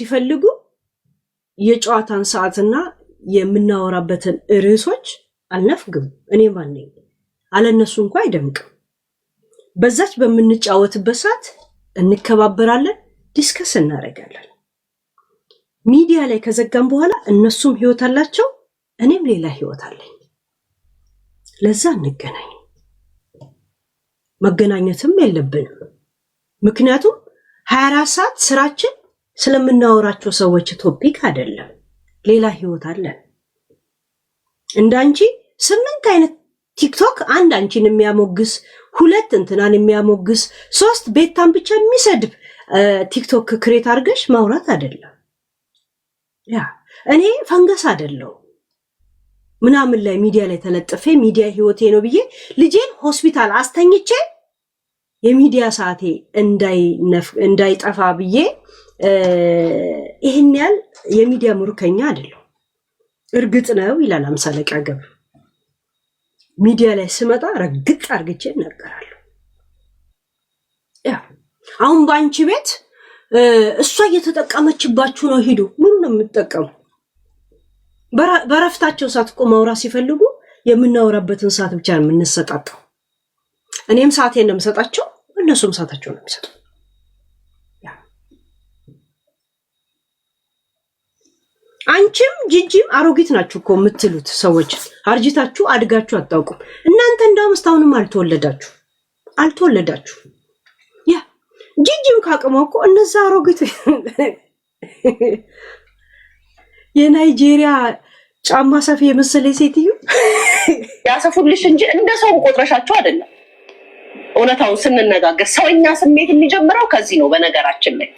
ሲፈልጉ የጨዋታን ሰዓትና የምናወራበትን ርዕሶች አልነፍግም። እኔ ማን ነኝ? አለነሱ እንኳን አይደምቅም። በዛች በምንጫወትበት ሰዓት እንከባበራለን፣ ዲስከስ እናደርጋለን። ሚዲያ ላይ ከዘጋም በኋላ እነሱም ህይወት አላቸው፣ እኔም ሌላ ህይወት አለኝ። ለዛ እንገናኝ። መገናኘትም የለብንም። ምክንያቱም 24 ሰዓት ስራችን ስለምናወራቸው ሰዎች ቶፒክ አይደለም፣ ሌላ ህይወት አለን። እንዳንቺ 8 አይነት ቲክቶክ፣ አንድ አንቺን የሚያሞግስ፣ 2 እንትናን የሚያሞግስ፣ 3 ቤታን ብቻ የሚሰድብ ቲክቶክ ክሬት አድርገሽ ማውራት አይደለም። ያ እኔ ፈንገስ አይደለው ምናምን ላይ ሚዲያ ላይ ተለጥፌ ሚዲያ ህይወቴ ነው ብዬ ልጄን ሆስፒታል አስተኝቼ የሚዲያ ሰዓቴ እንዳይጠፋ ብዬ ይሄን ያህል የሚዲያ ሙርከኛ አይደለም። እርግጥ ነው ይላል አምሳለቃ ገብ ሚዲያ ላይ ስመጣ ረግጥ አርግቼ እናገራለሁ። ያ አሁን ባንቺ ቤት እሷ እየተጠቀመችባችሁ ነው። ሄዱ ምን ነው የምትጠቀሙ? በረፍታቸው ሰዓት እኮ ማውራት ሲፈልጉ የምናወራበትን ሰዓት ብቻ ነው የምንሰጣጣው። እኔም ሰዓቴን ነው የምሰጣቸው፣ እነሱም ሰዓታቸው ነው የሚሰጡ። አንቺም ጂጂም አሮጊት ናችሁ እኮ የምትሉት ሰዎች አርጅታችሁ አድጋችሁ አታውቁም። እናንተ እንዳውም እስካሁንም አልተወለዳችሁ። ያ ጂጂም ካቅመው እኮ እነዛ አሮጊት የናይጄሪያ ጫማ ሰፊ የመሰለ ሴትዮ ያሰፉልሽ እንጂ እንደ ሰው ቆጥረሻቸው አይደለም። እውነታውን ስንነጋገር ሰውኛ ስሜት የሚጀምረው ከዚህ ነው። በነገራችን ላይ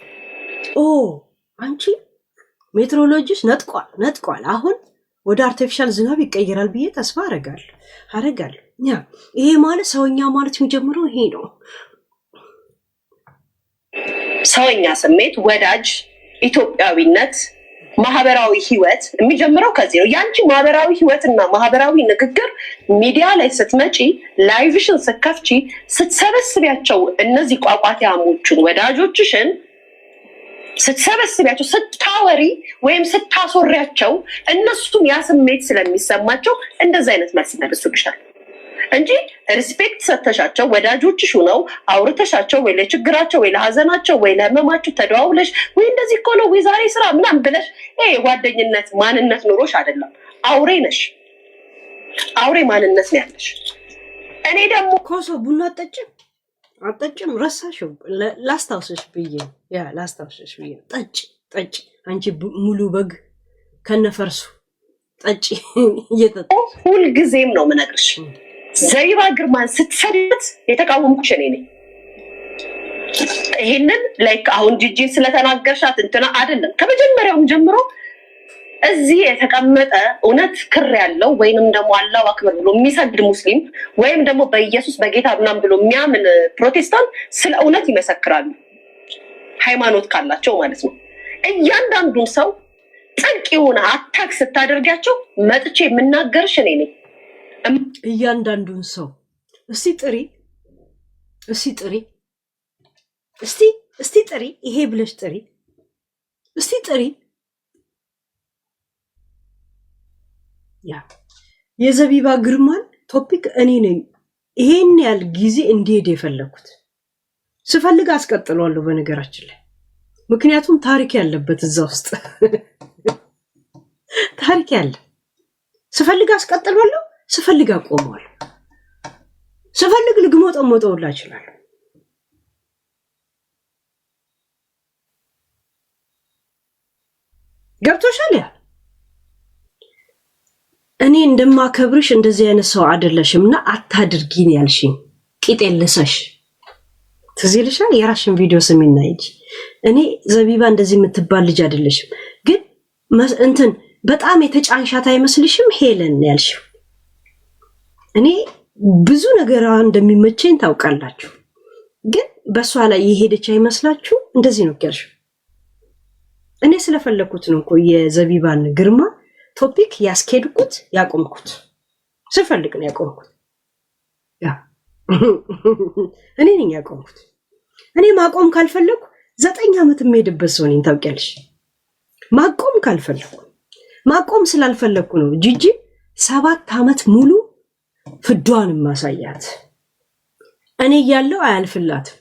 አንቺ ሜትሮሎጂስ ነጥቋል። አሁን ወደ አርቲፊሻል ዝናብ ይቀየራል ብዬ ተስፋ አረጋለሁ። ያ ይሄ ማለት ሰውኛ ማለት የሚጀምረው ይሄ ነው። ሰውኛ ስሜት፣ ወዳጅ፣ ኢትዮጵያዊነት፣ ማህበራዊ ህይወት የሚጀምረው ከዚህ ነው። ያንቺ ማህበራዊ ህይወትና ማህበራዊ ንግግር ሚዲያ ላይ ስትመጪ ላይቭሽን ስትከፍቺ ስትሰበስቢያቸው እነዚህ ቋቋቲያሞቹን ወዳጆችሽን ስትሰበስቢያቸው ስታወሪ ወይም ስታሶሪያቸው እነሱም ያ ስሜት ስለሚሰማቸው እንደዚህ አይነት መልስ ይመልሱልሻል እንጂ ሪስፔክት ሰተሻቸው ወዳጆችሽ ሆነው አውርተሻቸው ወይ ለችግራቸው ወይ ለሀዘናቸው ወይ ለህመማቸው ተደዋውለሽ ወይ እንደዚህ እኮ ነው ወይ ዛሬ ስራ ምናምን ብለሽ ጓደኝነት ማንነት ኖሮሽ አይደለም። አውሬ ነሽ። አውሬ ማንነት ነው ያለሽ። እኔ ደግሞ ኮሶ ቡና አጠጭም ረሳሽው። ላስታውስሽ ብዬ ጠጭ አንቺ ሙሉ በግ ከነፈርሱ ጠጭ እየጠጣ ሁልጊዜም ነው የምነግርሽ። ዘቢባ ግርማን ስትሰድት የተቃወምኩሽ እኔ ነኝ። ይሄንን ላይክ አሁን ጂጂን ስለተናገርሻት እንትና አይደለም። ከመጀመሪያውም ጀምሮ እዚህ የተቀመጠ እውነት ክር ያለው ወይንም ደግሞ አላሁ አክበር ብሎ የሚሰግድ ሙስሊም ወይም ደግሞ በኢየሱስ በጌታ ምናምን ብሎ የሚያምን ፕሮቴስታንት ስለ እውነት ይመሰክራሉ፣ ሃይማኖት ካላቸው ማለት ነው። እያንዳንዱን ሰው ጥልቅ የሆነ አታክ ስታደርጋቸው መጥቼ የምናገርሽ እኔ ነኝ። እያንዳንዱን ሰው እስቲ ጥሪ ይሄ ብለሽ ጥሪ እስቲ ጥሪ። ያ የዘቢባ ግርማን ቶፒክ እኔ ነኝ ይሄን ያህል ጊዜ እንዲሄድ የፈለኩት። ስፈልግ አስቀጥለዋለሁ በነገራችን ላይ፣ ምክንያቱም ታሪክ ያለበት እዛ ውስጥ ታሪክ ያለ። ስፈልግ አስቀጥለዋለሁ፣ ስፈልግ አቆመዋለሁ፣ ስፈልግ ልግሞጠሞጠውላ እችላለሁ። ገብቶሻል? ያ እኔ እንደማከብርሽ እንደዚህ አይነት ሰው አይደለሽምና አታድርጊኝ ያልሽኝ ቂጤን ልሰሽ ትዝ ይልሻል? የራስሽን ቪዲዮ ስሚና እንጂ እኔ ዘቢባ እንደዚህ የምትባል ልጅ አይደለሽም። ግን እንትን በጣም የተጫንሻት አይመስልሽም? ሄለን ያልሽው እኔ ብዙ ነገር እንደሚመቸኝ ታውቃላችሁ። ግን በሷ ላይ የሄደች አይመስላችሁ? እንደዚህ ነው ያልሽው። እኔ ስለፈለኩት ነው እኮ የዘቢባን ግርማ ቶፒክ ያስኬድኩት ያቆምኩት። ስፈልግ ነው ያቆምኩት። ያ እኔ ነኝ ያቆምኩት። እኔ ማቆም ካልፈለኩ 9 ዓመት የምሄድበት ሰው ነኝ ታውቂያለሽ። ማቆም ካልፈለኩ ማቆም ስላልፈለኩ ነው ጂጂ 7 ዓመት ሙሉ ፍዷን ማሳያት። እኔ ያለው አያልፍላትም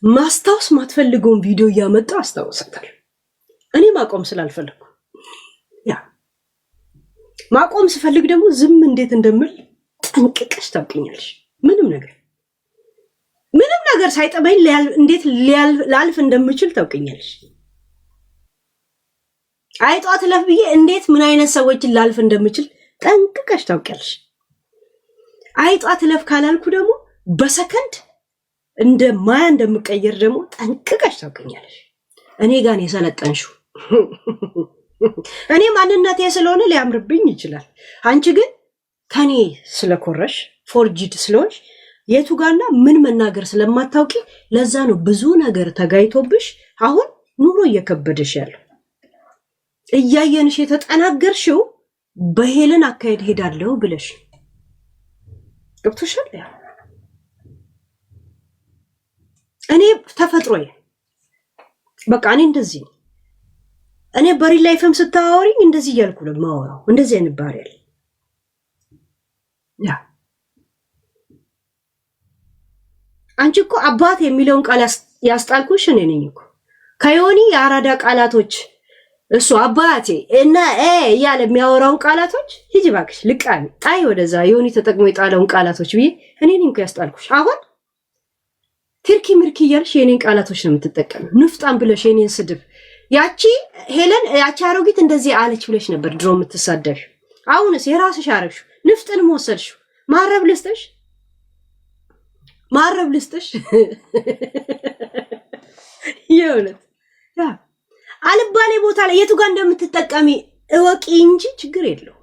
ማስታወስ ማትፈልገውን ቪዲዮ እያመጣ አስታውሳታል። እኔ ማቆም ስላልፈለኩ ያ ማቆም ስፈልግ ደግሞ ዝም እንዴት እንደምል ጠንቅቀሽ ታውቂኛለሽ። ምንም ነገር ሳይጠበኝ እንዴት ላልፍ እንደምችል ታውቂኛለሽ። አይጧት ለፍ ብዬ እንዴት ምን አይነት ሰዎችን ላልፍ እንደምችል ጠንቅቀሽ ታውቂያለሽ። አይጧት ለፍ ካላልኩ ደግሞ በሰከንድ እንደ ማያ እንደምቀየር ደግሞ ጠንቅቀሽ ታውቂኛለሽ። እኔ ጋር ነው የሰለጠንሽው። እኔ ማንነቴ ስለሆነ ሊያምርብኝ ይችላል። አንቺ ግን ከኔ ስለኮረሽ ፎርጂድ ስለሆንሽ የቱ ጋርና ምን መናገር ስለማታውቂ ለዛ ነው ብዙ ነገር ተጋይቶብሽ አሁን ኑሮ እየከበደሽ ያለው። እያየንሽ የተጠናገርሽው በሄለን አካሄድ ሄዳለሁ ብለሽ ገብቶሻል። እኔ ተፈጥሮዬ በቃ እኔ እንደዚህ እኔ በሪ ላይፍም ስታወሪኝ እንደዚህ እያልኩ ነው የማወራው። እንደዚህ አይነት ባህሪ ያለ ያ አንቺ እኮ አባት የሚለውን ቃል ያስጣልኩሽ እኔ ነኝ እኮ ከዮኒ የአራዳ ቃላቶች እሱ አባቴ እና እያለ የሚያወራውን ቃላቶች ሂጂ እባክሽ ልቃሚ ጣይ ወደዛ ዮኒ ተጠቅሞ የጣለውን ቃላቶች ብዬ እኔ ነኝ እኮ ያስጣልኩሽ። አሁን ትርኪ ምርኪ እያልሽ የኔን ቃላቶች ነው የምትጠቀም። ንፍጣም ብለሽ የኔን ስድብ ያቺ ሄለን ያቺ አሮጊት እንደዚህ አለች ብለሽ ነበር ድሮ የምትሳደብ። አሁንስ የራስሽ አረግሽ። ንፍጥን ወሰድሽ። ማረብ ልስጥሽ የእውነት ያ አልባሌ ቦታ ላይ የቱ ጋር እንደምትጠቀሚ እወቂ እንጂ ችግር የለው።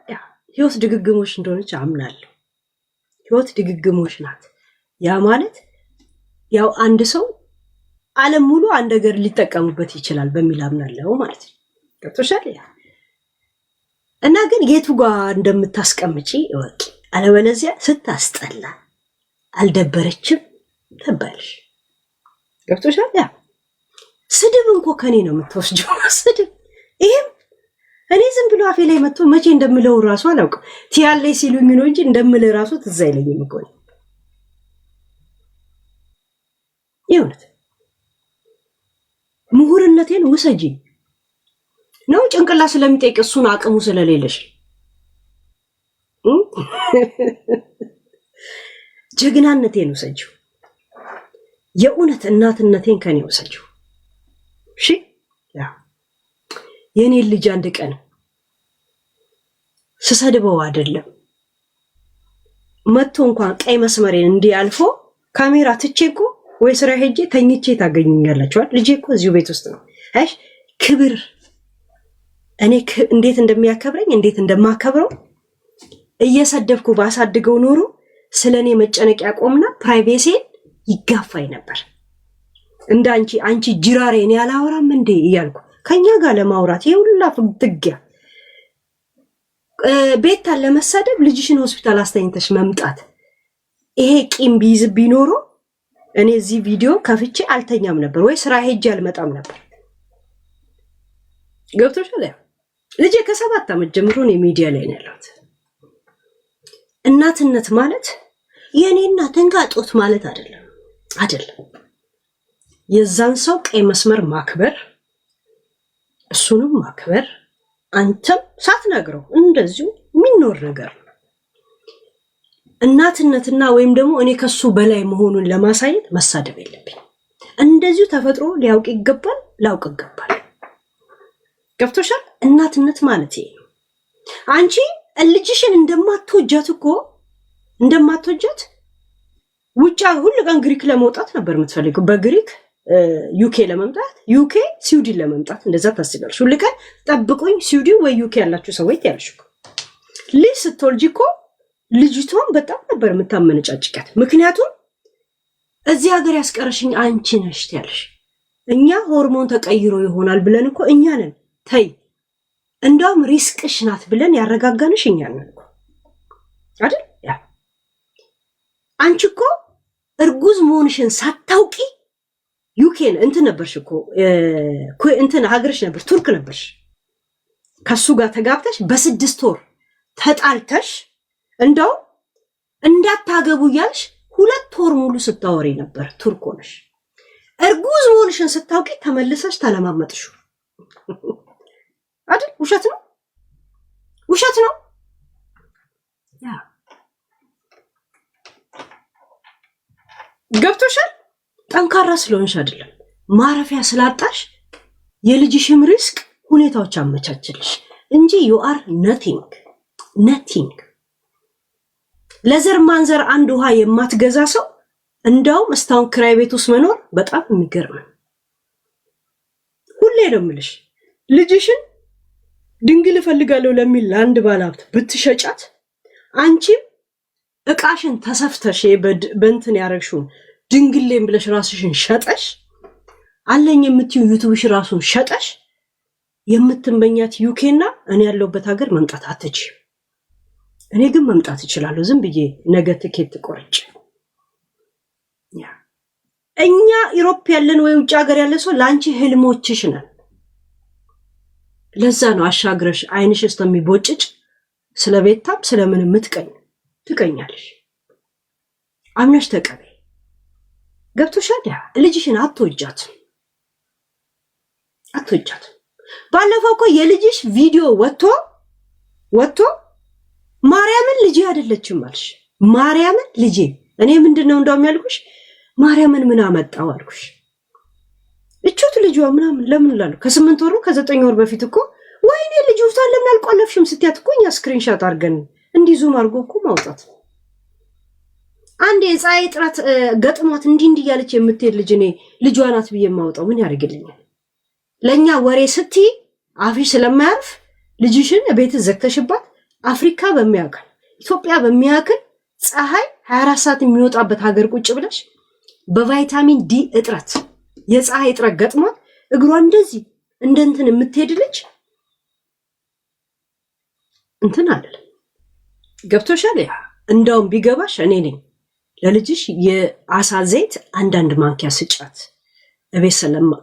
ያ ህይወት ድግግሞሽ እንደሆነች አምናለሁ። ህይወት ድግግሞሽ ናት። ያ ማለት ያው አንድ ሰው ዓለም ሙሉ አንድ ነገር ሊጠቀሙበት ይችላል በሚል አምናለሁ ማለት ነው። ገብቶሻል? እና ግን የቱ ጋር እንደምታስቀምጪ እወቂ። አለበለዚያ ስታስጠላ አልደበረችም ተባልሽ። ገብቶሻል? ያ ስድብ እንኳ ከኔ ነው የምትወስጂው። ስድብ ይሄም እኔ ዝም ብሎ አፌ ላይ መጥቶ መቼ እንደምለው ራሱ አላውቅም። ትያለሽ ሲሉኝ ነው እንጂ እንደምለው ራሱ ትዝ አይለኝም እኮ የእውነት ምሁርነቴን ውሰጂ ነው ጭንቅላ ስለሚጠይቅ እሱን አቅሙ ስለሌለሽ ጀግናነቴን ውሰጂው። የእውነት እናትነቴን ከኔ ውሰጂው። እሺ ያ የኔ ልጅ አንድ ቀን ስሰድበው አይደለም መጥቶ እንኳን ቀይ መስመሬን እንዲያልፎ ካሜራ ትቼኮ ወይ ስራ ሄጄ ተኝቼ ታገኙኛላችሁ። ልጄ እኮ እዚሁ ቤት ውስጥ ነው። እሺ ክብር እኔ እንዴት እንደሚያከብረኝ እንዴት እንደማከብረው እየሰደብኩ ባሳድገው ኖሮ ስለኔ መጨነቅ ያቆምና ፕራይቬሲን ይጋፋይ ነበር። እንዳንቺ አንቺ ጅራሬ እኔ አላወራም እንዴ እያልኩ ከኛ ጋር ለማውራት የሁላ ፍትጊያ ቤት ታለ መሰደብ ልጅሽን ሆስፒታል አስተኝተሽ መምጣት ይሄ ቂም ቢይዝ ቢኖሮ እኔ እዚህ ቪዲዮ ከፍቼ አልተኛም ነበር ወይ ስራ ሄጄ አልመጣም ነበር። ገብቶሻል? ልጄ ከ7 ዓመት ጀምሮ ነው ሚዲያ ላይ ነው ያለው። እናትነት ማለት የኔ እናትን ጋጦት ማለት አይደለም። የዛን ሰው ቀይ መስመር ማክበር፣ እሱንም ማክበር አንተም ሳትነግረው እንደዚሁ የሚኖር ነገር ነው። እናትነትና ወይም ደግሞ እኔ ከሱ በላይ መሆኑን ለማሳየት መሳደብ የለብኝ። እንደዚሁ ተፈጥሮ ሊያውቅ ይገባል፣ ላውቅ ይገባል። ገብቶሻል? እናትነት ማለት ይሄ ነው። አንቺ ልጅሽን እንደማትወጃት ውጫ ሁሉ ቀን ግሪክ ለመውጣት ነበር የምትፈልገው። በግሪክ ዩኬ ለመምጣት ዩኬ ስዊድን ለመምጣት እንደዛ ታስባለሽ። ሁሉ ቀን ጠብቁኝ ስዊድን ወይ ዩኬ ያላችሁ ሰዎች ያልሽ እኮ ልጅ ስትወልጂ እኮ ልጅቷን በጣም ነበር የምታመነጫጭቃት። ምክንያቱም እዚህ ሀገር ያስቀረሽኝ አንቺ ነሽ ያልሽ። እኛ ሆርሞን ተቀይሮ ይሆናል ብለን እኮ እኛ ነን ተይ እንደውም ሪስክሽ ናት ብለን ያረጋጋንሽ እኛ ነን እኮ አይደል? ያ አንቺ እኮ እርጉዝ መሆንሽን ሳታውቂ ዩኬን እንትን ነበርሽ እኮ እንትን ሀገርሽ ነበር ቱርክ ነበርሽ። ከሱ ጋር ተጋብተሽ በ6 ወር ተጣልተሽ እንደው እንዳታገቡ እያልሽ 2 ወር ሙሉ ስታወሪ ነበር ቱርክ ሆነሽ። እርጉዝ መሆንሽን ስታውቂ ተመልሰሽ ተለማመጥሽ አይደል? ውሸት ነው ውሸት ነው። ያ ገብቶሻል። ጠንካራ ስለሆንሽ አይደለም ማረፊያ ስላጣሽ የልጅሽም ሪስክ ሁኔታዎች አመቻችልሽ እንጂ you are nothing። ለዘር ማንዘር አንድ ውሃ የማትገዛ ሰው እንዳውም እስታውን ክራይ ቤት ውስጥ መኖር በጣም የሚገርም። ሁሌ ነው የምልሽ ልጅሽን ድንግል እፈልጋለሁ ለሚል ለአንድ ባለሀብት ብትሸጫት አንቺም እቃሽን ተሰፍተሽ በእንትን ያረግሽውን ድንግሌም ብለሽ ራስሽን ሸጠሽ አለኝ የምትዩ ዩቲዩብሽ ራሱን ሸጠሽ የምትመኛት ዩኬና እኔ ያለሁበት ሀገር መምጣት አትችይም። እኔ ግን መምጣት እችላለሁ ዝም ብዬ ነገ ትኬት ቆርጬ። እኛ ዩሮፕ ያለን ወይ ውጭ ሀገር ያለ ሰው ለአንቺ ህልሞችሽ ነን። ለዛ ነው አሻግረሽ አይንሽ እስከሚቦጭጭ ስለ ቤታም ስለምን ትቀኛለሽ። አምነሽ ተቀበይ። ገብቶሻል? ልጅሽን አትወጃትም። ባለፈው እኮ የልጅሽ ቪዲዮ ወጥቶ ማርያምን ልጄ አይደለችም አልሽ። ማርያምን ልጄ እኔ ምንድነው እንደውም ያልኩሽ ማርያምን ምን አመጣው አልኩሽ። እቹት ልጅዋ ምናምን ለምን ላሉ ከ8 ወር ከ9 ወር በፊት እኮ ወይኔ ልጅ ውስጣን ለምን አልቆለፍሽም ስትያት እኮ እኛ ስክሪንሻት አድርገን እንዲህ ዙም አድርጎ እኮ ማውጣት። አንዴ የፀሐይ ጥራት ገጥሟት እንዲህ እያለች የምትሄድ ልጅ እኔ ልጇ ናት ብዬ ማውጣው ምን ያደርግልኛል? ለኛ ወሬ ስትይ አፍሽ ስለማያርፍ ልጅሽን ቤት ዘግተሽባት አፍሪካ በሚያክል ኢትዮጵያ በሚያክል ፀሐይ 24 ሰዓት የሚወጣበት ሀገር ቁጭ ብለሽ በቫይታሚን ዲ እጥረት የፀሐይ እጥረት ገጥሟት እግሯ እንደዚህ እንደንትን የምትሄድ ልጅ እንትን አይደለም። ገብቶሻል? ያ እንዳውም ቢገባሽ እኔ ነኝ ለልጅሽ የአሳ ዘይት አንዳንድ ማንኪያ ስጫት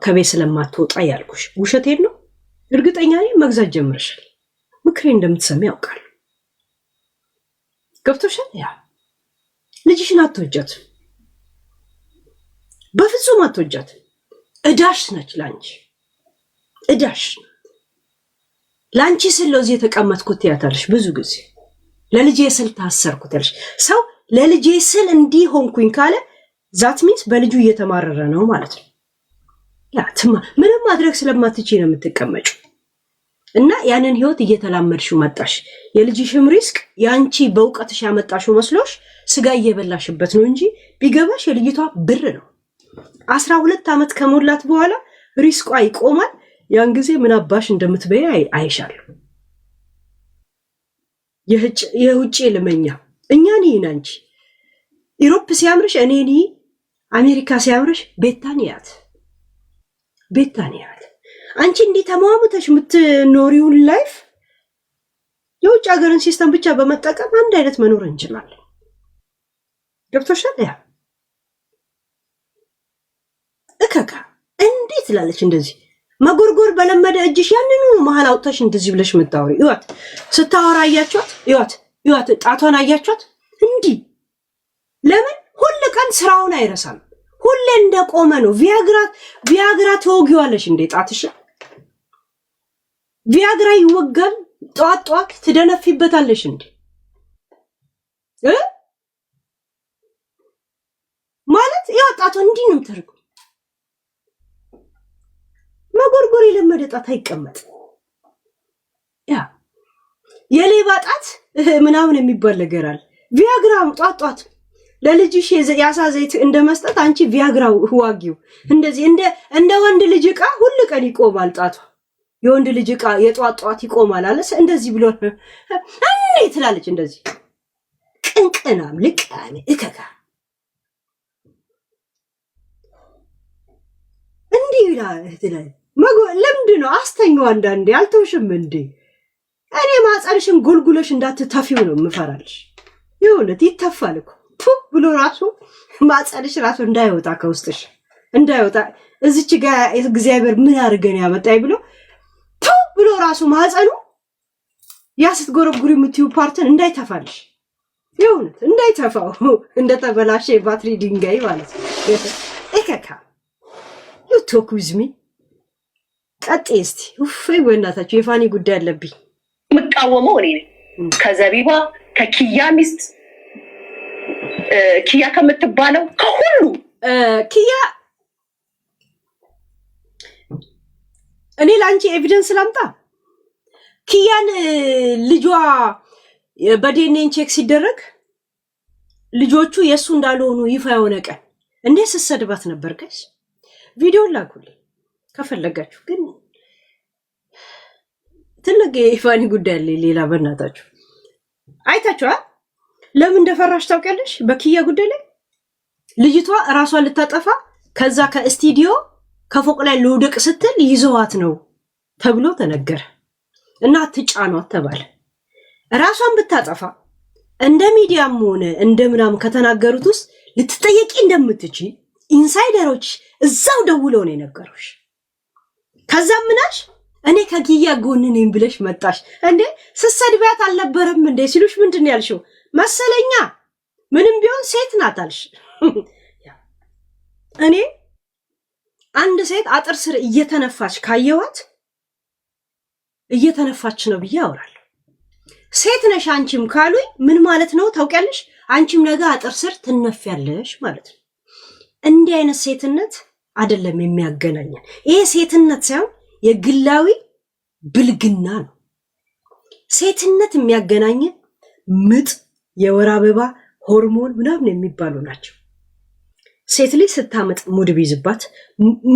ከቤት ስለማትወጣ ያልኩሽ። ውሸቴን ነው። እርግጠኛ ነኝ መግዛት ጀምረሻል። ምክሬ እንደምትሰሚ ያውቃል። ገብቶሻል? ያ ልጅሽን አትወጃትም፣ በፍጹም አትወጃትም። እዳሽ ነች ላንቺ እዳሽ። ላንቺ ስል ለዚህ የተቀመጥኩት ያታልሽ ብዙ ጊዜ ለልጄ ስል ታሰርኩት ያልሽ ሰው ለልጄ ስል እንዲህ ሆንኩኝ ካለ ዛት ሚንስ በልጁ እየተማረረ ነው ማለት ነው። ያ ምንም ማድረግ ስለማትችይ ነው የምትቀመጪው። እና ያንን ህይወት እየተላመድሽው መጣሽ። የልጅሽም ሪስክ ያንቺ በእውቀትሽ ያመጣሽው መስሎሽ ስጋ እየበላሽበት ነው እንጂ ቢገባሽ የልጅቷ ብር ነው። 12 ዓመት ከሞላት በኋላ ሪስቋ ይቆማል። ያን ጊዜ ምን አባሽ እንደምትበይ አይሻለሁ። የውጭ ልመኛ እኛን ይህን አንቺ ኢሮፕ ሲያምርሽ እኔን አሜሪካ ሲያምርሽ ቤታንያት አንቺ እንዲህ ተማሙተሽ የምትኖሪውን ላይፍ የውጭ ሀገርን ሲስተም ብቻ በመጠቀም አንድ አይነት መኖር እንችላለን። ገብቶሻል? ያ እከካ እንዴት ላለች እንደዚህ መጎርጎር በለመደ እጅሽ ያንኑ መሀል አውጥተሽ እንደዚህ ብለሽ የምታወሪ ይዋት ስታወራ አያችኋት? ይዋት ጣቷን አያችኋት? እንዲህ ለምን ሁሉ ቀን ስራውን አይረሳም? ሁሌ እንደቆመ ነው። ቪያግራ ተወጊዋለሽ እንዴ? ጣትሽ ቪያግራ ይወጋል። ጧት ትደነፊበታለሽ እንዴ? ማለት ያው ጣቷ እንዲህ ነው የምታደርገው። መጎርጎር የለመደ ጣት አይቀመጥ። ያ የሌባ ጣት ምናምን የሚባል ነገር አለ። ቪያግራ ጧት ለልጅሽ ያሳ ዘይት እንደመስጠት አንቺ ቪያግራ ዋጊው። እንደዚህ እንደ ወንድ ልጅ ዕቃ ሁሉ ቀን ይቆማል ጣቷ። የወንድ ልጅ ዕቃ የጧት ይቆማል አለስ እንደዚህ ብሎ እኔ ትላለች። እንደዚህ ቅንቅናም ልቃኔ እከካ እንዲህ ይላል። ለምንድን ነው አስተኛው? አንዳንዴ አልተውሽም እንዴ? እኔ ማጸርሽን ጎልጉለሽ እንዳትተፊው ነው የምፈራልሽ። ይሁንት ይተፋል እኮ ብሎ ራሱ ማጸርሽ ራሱ እንዳይወጣ ከውስጥሽ እንዳይወጣ እዚች ጋር እግዚአብሔር ምን አድርገን ያመጣይ ብሎ ራሱ ማህፀኑ ያ ስትጎረጉሪ የምትዩ ፓርትን እንዳይተፋልሽ ይሁንት እንዳይተፋው እንደተበላሸ የባትሪ ድንጋይ ማለት ነው። እከካ ቶክ ዊዝ ሚ ቀጥይ እስቲ ውይ በእናታችሁ የፋኒ ጉዳይ አለብኝ። የምቃወመው እኔ ነኝ ከዘቢባ ከኪያ ሚስት ኪያ ከምትባለው ከሁሉ ኪያ እኔ ላንቺ ኤቪደንስ ላምጣ። ኪያን ልጇ በዲኤንኤ ቼክ ሲደረግ ልጆቹ የእሱ እንዳልሆኑ ይፋ የሆነ ቀን እንዴት ስትሰድባት ነበር? ጋይስ ቪዲዮ ላኩልኝ ከፈለጋችሁ። ግን ትልቅ የፋኒ ጉዳይ አለ ሌላ። በእናታችሁ አይታችኋል? ለምን እንደፈራሽ ታውቂያለሽ? በኪያ ጉዳይ ላይ ልጅቷ እራሷን ልታጠፋ ከዛ ከስቱዲዮ ከፎቅ ላይ ልውደቅ ስትል ይዘዋት ነው ተብሎ ተነገረ እና አትጫኗት ተባለ። ራሷን ብታጠፋ እንደ ሚዲያም ሆነ እንደ ምናምን ከተናገሩት ውስጥ ልትጠየቂ እንደምትችል ኢንሳይደሮች እዛው ደውለው ነው የነገሩሽ። ከዛ ምናሽ እኔ ከኪያ ጎን ነኝ ብለሽ መጣሽ እንዴ? ስትሰድቢያት አልነበረም እንዴ ሲሉሽ ምንድን ያልሽው መሰለኛ? ምንም ቢሆን ሴት ናት አልሽ። እኔ አንድ ሴት አጥር ስር እየተነፋች ካየዋት እየተነፋች ነው ብዬ አወራለሁ። ሴት ነሽ አንቺም ካሉኝ ምን ማለት ነው ታውቂያለሽ? አንቺም ነገ አጥር ስር ትነፊያለሽ ማለት ነው። እንዲህ አይነት ሴትነት አይደለም የሚያገናኘን። ይሄ ሴትነት ሳይሆን የግላዊ ብልግና ነው። ሴትነት የሚያገናኘን ምጥ፣ የወር አበባ፣ ሆርሞን ምናምን የሚባሉ ናቸው። ሴት ልጅ ስታመጥ ሙድ ቢይዝባት፣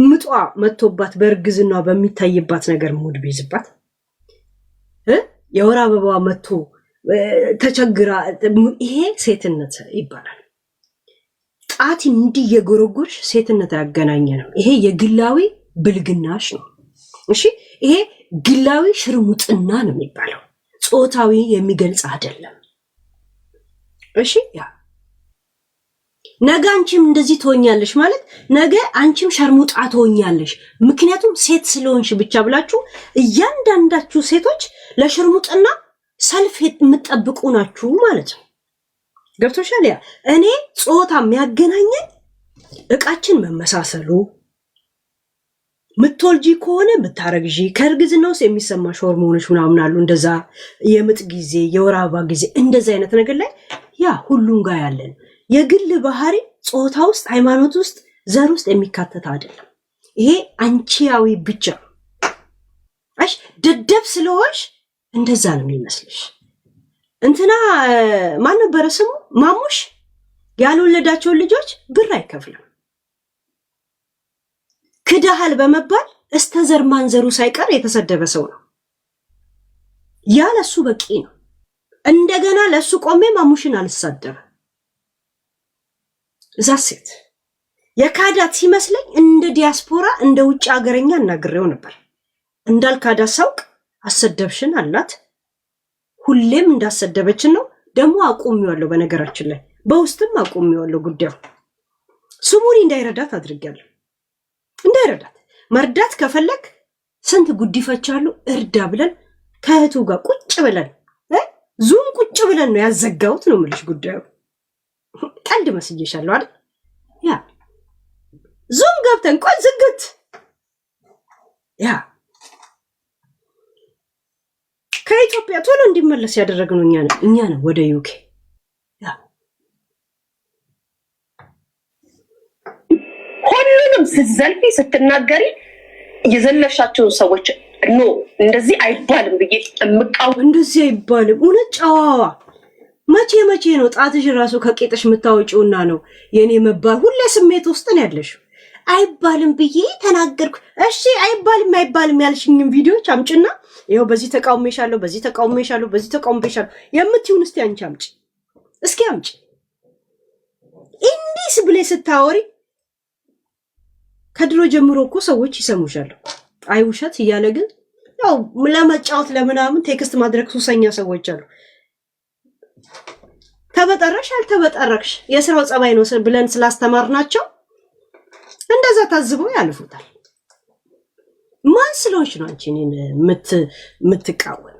ምጧ መጥቶባት በእርግዝና በሚታይባት ነገር ሙድ ቢይዝባት፣ የወር አበባ መጥቶ ተቸግራ፣ ይሄ ሴትነት ይባላል። ጣት እንዲህ የጎረጎርሽ ሴትነት አያገናኘንም። ይሄ የግላዊ ብልግናሽ ነው። እሺ፣ ይሄ ግላዊ ሽርሙጥና ነው የሚባለው። ጾታዊ የሚገልጽ አይደለም። እሺ፣ ያ ነገ አንቺም እንደዚህ ትሆኛለሽ ማለት ነገ አንቺም ሸርሙጣ ትሆኛለሽ። ምክንያቱም ሴት ስለሆንሽ ብቻ ብላችሁ እያንዳንዳችሁ ሴቶች ለሽርሙጥና ሰልፍ የምትጠብቁ ናችሁ ማለት ነው። ገብቶሻል? ያ እኔ ጾታ የሚያገናኘን እቃችን መመሳሰሉ፣ ምትወልጂ ከሆነ ብታረግዢ፣ ከእርግዝና ውስጥ የሚሰማሽ ሆርሞኖች ምናምን አሉ። እንደዛ የምጥ ጊዜ፣ የወር አበባ ጊዜ፣ እንደዛ አይነት ነገር ላይ ያ ሁሉም ጋር ያለን የግል ባህሪ ጾታ ውስጥ፣ ሃይማኖት ውስጥ፣ ዘር ውስጥ የሚካተት አይደለም። ይሄ አንቺያዊ ብቻ። እሺ፣ ደደብ ስለሆንሽ እንደዛ ነው የሚመስልሽ። እንትና ማን ነበረ ስሙ? ማሙሽ ያልወለዳቸውን ልጆች ብር አይከፍልም። ክዳሃል በመባል እስተ ዘር ማንዘሩ ሳይቀር የተሰደበ ሰው ነው። ያ ለሱ በቂ ነው። እንደገና ለሱ ቆሜ ማሙሽን አልሳደብም። እዛ ሴት የካዳት ሲመስለኝ እንደ ዲያስፖራ እንደ ውጭ ሀገረኛ እናግሬው ነበር። እንዳልካዳት ሳውቅ አሰደብሽን አላት። ሁሌም እንዳሰደበችን ነው። ደግሞ አቁሜዋለሁ። በነገራችን ላይ በውስጥም አቁሜዋለሁ። ጉዳዩ ስሙኒ እንዳይረዳት አድርጌያለሁ። እንዳይረዳት መርዳት ከፈለክ ስንት ጉዲፈቻሉ እርዳ ብለን ከእህቱ ጋር ቁጭ ብለን ዙም ቁጭ ብለን ነው ያዘጋሁት ነው የምልሽ። ጉዳዩ ቀልድ መስዬሻለሁ አይደል? ያ ዙም ገብተን ቆይ ዝግት ያ ከኢትዮጵያ ቶሎ እንዲመለስ ያደረግነው እኛ ነው ወደ ዩኬ። ያ ሁሉንም ስትዘልፊ ስትናገሪ የዘለፍሻቸውን ሰዎች ኖ እንደዚህ አይባልም ብዬ እምቃው እንደዚህ አይባልም። እውነት ጨዋዋ መቼ ነው ጣትሽ ራሱ ከቄጥሽ የምታወጪውና ነው የኔ መባል ሁሌ ስሜት ውስጥ ነው ያለሽ። አይባልም ብዬ ተናገርኩ። እሺ አይባልም ያልሽኝም ቪዲዮዎች አምጪና ይኸው በዚህ ተቃውሜሻለሁ፣ በዚህ ተቃውሜሻለሁ የምትይውን እስቲ አንቺ አምጪ፣ እስኪ አምጪ። እንዲስ ብለ ስታወሪ ከድሮ ጀምሮ እኮ ሰዎች ይሰሙሻል። አይ ውሸት እያለ ግን ያው ለመጫወት ለምናምን ቴክስት ማድረግ ሱሰኛ ሰዎች አሉ። ተበጠረሽ አልተበጠረክሽ የስራው ጸባይ ነው ብለን ስላስተማርናቸው እንደዛ ታዝበው ያልፉታል። ማን ስለሆንሽ ነው አንቺ እኔን የምትቃወሚ?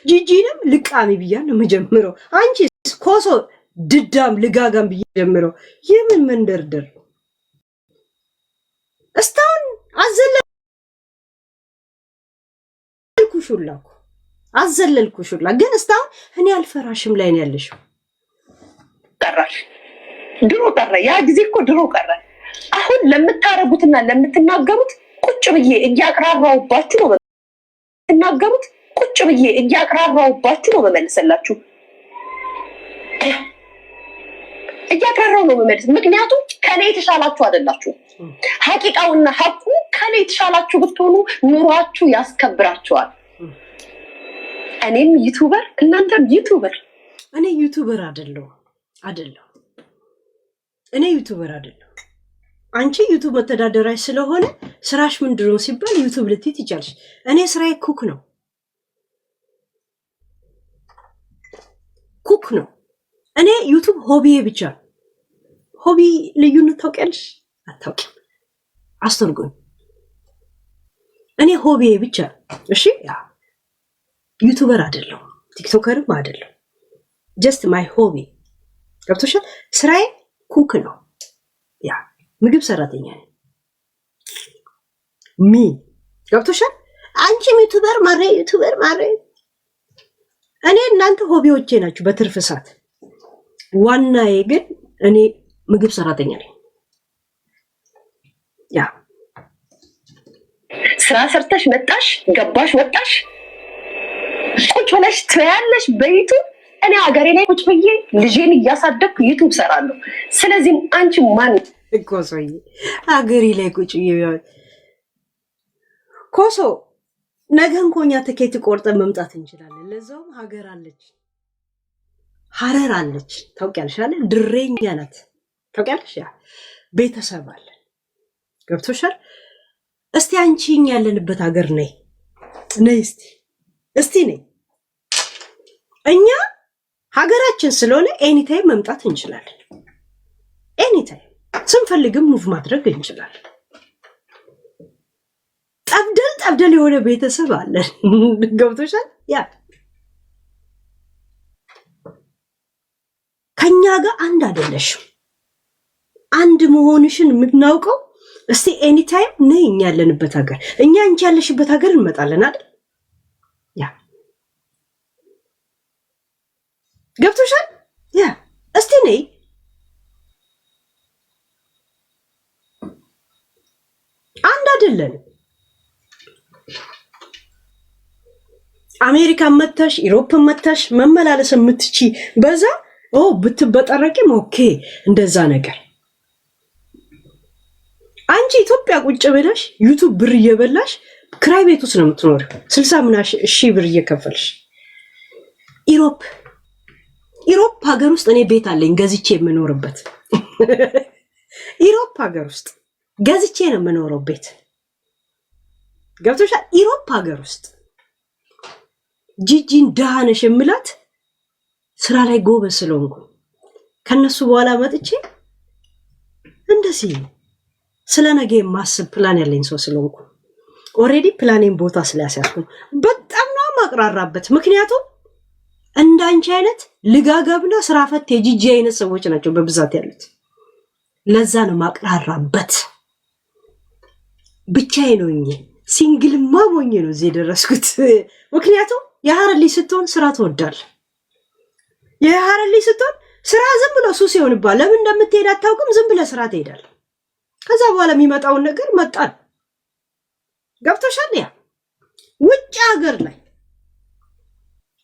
ጂጂንም ልቃሚ ብያለሁ መጀመሪያው። አንቺስ ኮሶ ድዳም ልጋጋም ብዬ ጀምረው የምን መንደርደር እስታውን አዘለልኩሽላ ግን እስታውን እኔ አልፈራሽም ላይ ነው ያለሽው። ቀራሽ ድሮ ቀረ፣ ያ ጊዜ እኮ ድሮ ቀረ። አሁን ለምታረጉትና ለምትናገሩት ቁጭ ብዬ እያቅራራውባችሁ ነው የምትናገሩት። ቁጭ ብዬ እያቅራራውባችሁ ነው መመልሰላችሁ። እያቅራራው ነው መመልስ። ምክንያቱም ከኔ የተሻላችሁ አይደላችሁ። ሐቂቃውና ሐቁ ከኔ የተሻላችሁ ብትሆኑ ኑሯችሁ ያስከብራችኋል። እኔም ዩቲዩበር እናንተም ዩቲዩበር። እኔ ዩቲዩበር አይደለሁ። እኔ ዩቲዩበር አይደለሁ። አንቺ ዩቲዩብ መተዳደሪያ ስለሆነ ስራሽ ምንድነው ሲባል ዩቲዩብ ልትይ ትቻለሽ። እኔ ስራዬ ኩክ ነው። እኔ ዩቲዩብ ሆቢዬ ብቻ። ሆቢ ልዩነት ታውቂያለሽ? አታውቂም? አስተርጉኝ። እኔ ሆቢዬ ብቻ። እሺ ዩቲዩበር አይደለሁ፣ ቲክቶከርም አይደለሁ። ጀስት ማይ ሆቢ ገብቶሻል? ስራዬ ኩክ ነው። ምግብ ሰራተኛ ነኝ። ገብቶሻል? አንቺም ዩቲዩበር ማሬ እኔ እናንተ ሆቢዎቼ ናችሁ በትርፍ ሰዓት። ዋናዬ ግን እኔ ምግብ ሰራተኛ ነኝ። ስራ ሰርተሽ መጣሽ ገባሽ ወጣሽ ቁጭ ብለሽ ትያለሽ በዩቲዩብ እኔ ሀገሬ ላይ ቁጭ ብዬ ልጄን እያሳደግኩ ዩቱብ ሰራለሁ። ስለዚህም አንቺ ማን ኮሶዬ ሀገሬ ላይ ቁጭ ብዬ ኮሶ ነገን ኮኛ ትኬት ቆርጠን መምጣት እንችላለን። ለዛውም ሀገር አለች፣ ሀረር አለች። ታውቂያለሽ አይደል? ድሬኛ ናት። ታውቂያለሽ? ያ ቤተሰብ አለ። ገብቶሻል? እስቲ አንቺኝ ያለንበት ሀገር ነይ ነይ፣ እስቲ ነይ። እኛ ሀገራችን ስለሆነ ኤኒታይም መምጣት እንችላለን። ኤኒታይም ስንፈልግም ሙቭ ማድረግ እንችላለን። ጠብደል የሆነ ቤተሰብ አለን። ገብቶሻል? ያ ከኛ ጋር አንድ አይደለሽም። አንድ መሆንሽን የምናውቀው እስቲ ኤኒታይም ነይ እኛ ያለንበት ሀገር፣ እኛ አንቺ ያለሽበት ሀገር እንመጣለን አይደል? ያ ገብቶሻል? ያ እስቲ ነይ። አንድ አይደለንም። አሜሪካን መተሽ ኢሮፕን መተሽ መመላለስ የምትቺ በዛ ብትበጠረቂም ኦኬ፣ እንደዛ ነገር። አንቺ ኢትዮጵያ ቁጭ ብለሽ ዩቱብ ብር እየበላሽ ክራይ ቤት ውስጥ ነው የምትኖሪው። 60 ሺህ ብር እየከፈልሽ ኢሮፕ ሀገር ውስጥ እኔ ቤት አለኝ ገዝቼ የምኖርበት። ኢሮፕ ሀገር ውስጥ ገዝቼ ነው የምኖረው ቤት። ገብቶሻል? ኢሮፕ ሀገር ውስጥ ጂጂን ደሃነሽ የምላት ስራ ላይ ጎበዝ ስለሆንኩ ከነሱ በኋላ መጥቼ እንደዚህ ስለ ነገ የማስብ ፕላን ያለኝ ሰው ስለሆንኩ ኦልሬዲ ፕላኔን ቦታ ስላስያዝኩ በጣም ነው ማቅራራበት። ምክንያቱም እንዳንቺ አይነት ልጋገብና ስራ ፈት የጂጂ አይነት ሰዎች ናቸው በብዛት ያሉት። ለዛ ነው ማቅራራበት። ብቻዬ ነው እንጂ ሲንግል ማሞኝ ነው እዚህ የደረስኩት። ምክንያቱም የሀረር ልጅ ስትሆን ስራ ትወዳለህ። የሀረር ልጅ ስትሆን ስራ ዝም ብሎ ሱስ ይሆንባል። ለምን እንደምትሄድ አታውቅም። ዝም ብለህ ስራ ትሄዳለህ። ከዛ በኋላ የሚመጣውን ነገር መጣል። ገብቶሻል? ያ ውጭ ሀገር ላይ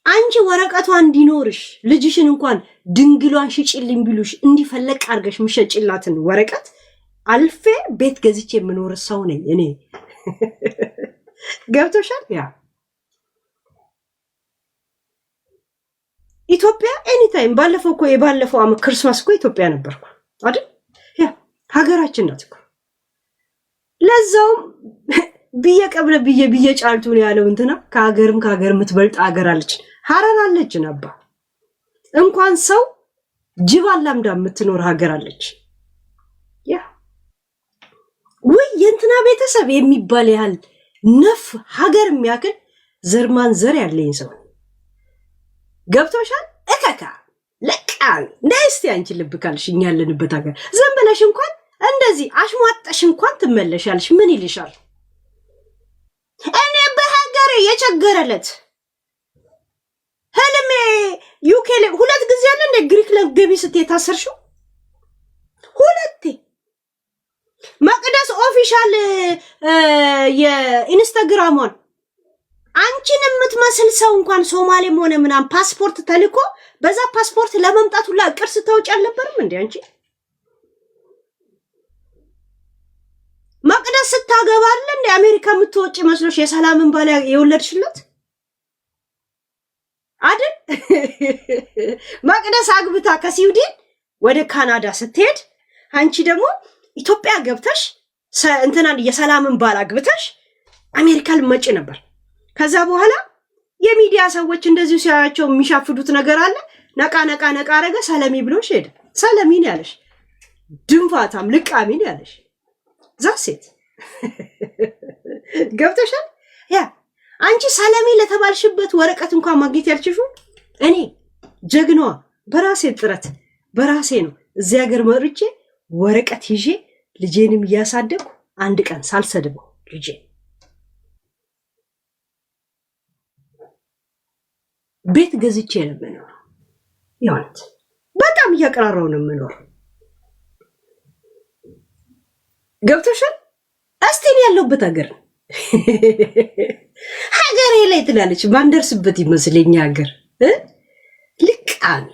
አንቺ ወረቀቷ እንዲኖርሽ ልጅሽን እንኳን ድንግሏን ሽጭልኝ ቢሉሽ እንዲፈለቅ አድርገሽ ምሸጭላትን ወረቀት አልፌ ቤት ገዝቼ የምኖር ሰው ነኝ እኔ። ገብቶሻል? ያ ኢትዮጵያ ኤኒታይም። ባለፈው እኮ የባለፈው አመት ክርስማስ እኮ ኢትዮጵያ ነበርኩ አይደል? ያ ሀገራችን ናት እኮ። ለዛውም ብዬ ቀብለ ብዬ ጫልቱ ነው ያለው እንትና። ከሀገር የምትበልጥ ሀገር አለች፣ ሀረር አለች። ነባ እንኳን ሰው ጅብ አላምዳ የምትኖር ሀገር አለች። ያ ወይ የእንትና ቤተሰብ የሚባል ያህል ነፍ ሀገር የሚያክል ዘርማን ዘር ያለኝ ሰው። ገብቶሻል? እከካ ለቃን እንዳይስቲ አንቺ ልብ ካልሽ እኛ ያለንበት ሀገር ዝም ብለሽ እንኳን እንደዚህ አሽሟጠሽ እንኳን ትመለሻለሽ። ምን ይልሻል? እኔ በሀገሬ የቸገረለት ህልሜ ዩኬ ላይ 2 ጊዜ አለ እንደ ግሪክ ለገቢ ስትይ ታሰርሽው 2 መቅደስ ኦፊሻል የኢንስታግራሟን አንቺን የምትመስል ሰው እንኳን ሶማሌም ሆነ ምናምን ፓስፖርት ተልኮ በዛ ፓስፖርት ለመምጣት ሁላ ቅርስ ታውጭ አልነበርም እንዴ? አንቺ መቅደስ ስታገባ አይደል እንዴ አሜሪካ የምትወጪ መስሎሽ የሰላምን ባል የወለድሽለት አይደል? መቅደስ አግብታ ከስዊድን ወደ ካናዳ ስትሄድ አንቺ ደግሞ ኢትዮጵያ ገብተሽ እንትናን የሰላምን ባል አግብተሽ አሜሪካ ልመጪ ነበር። ከዛ በኋላ የሚዲያ ሰዎች እንደዚሁ ሲያያቸው የሚሻፍዱት ነገር አለ። ነቃ አረገ። ሰለሚ ብሎሽ ሄደ። ሰለሚን ያለሽ ድንፋታም ልቃሚን ያለሽ ዛሴት ገብተሻል? ያ አንቺ ሰለሚ ለተባልሽበት ወረቀት እንኳን ማግኘት ያልችሽው እኔ ጀግናዋ በራሴ ጥረት በራሴ ነው እዚህ ሀገር መርጬ ወረቀት ይዤ ልጄንም እያሳደግኩ አንድ ቀን ሳልሰድበው ልጄ ቤት ገዝቼ ነው የምኖረው። የእውነት በጣም እያቀራራው ነው የምኖረው። ገብቶሻል? እስቲ እኔ ያለሁበት ሀገሬ ላይ ትላለች። ባንደርስበት ይመስለኛ ሀገር ልቃሚ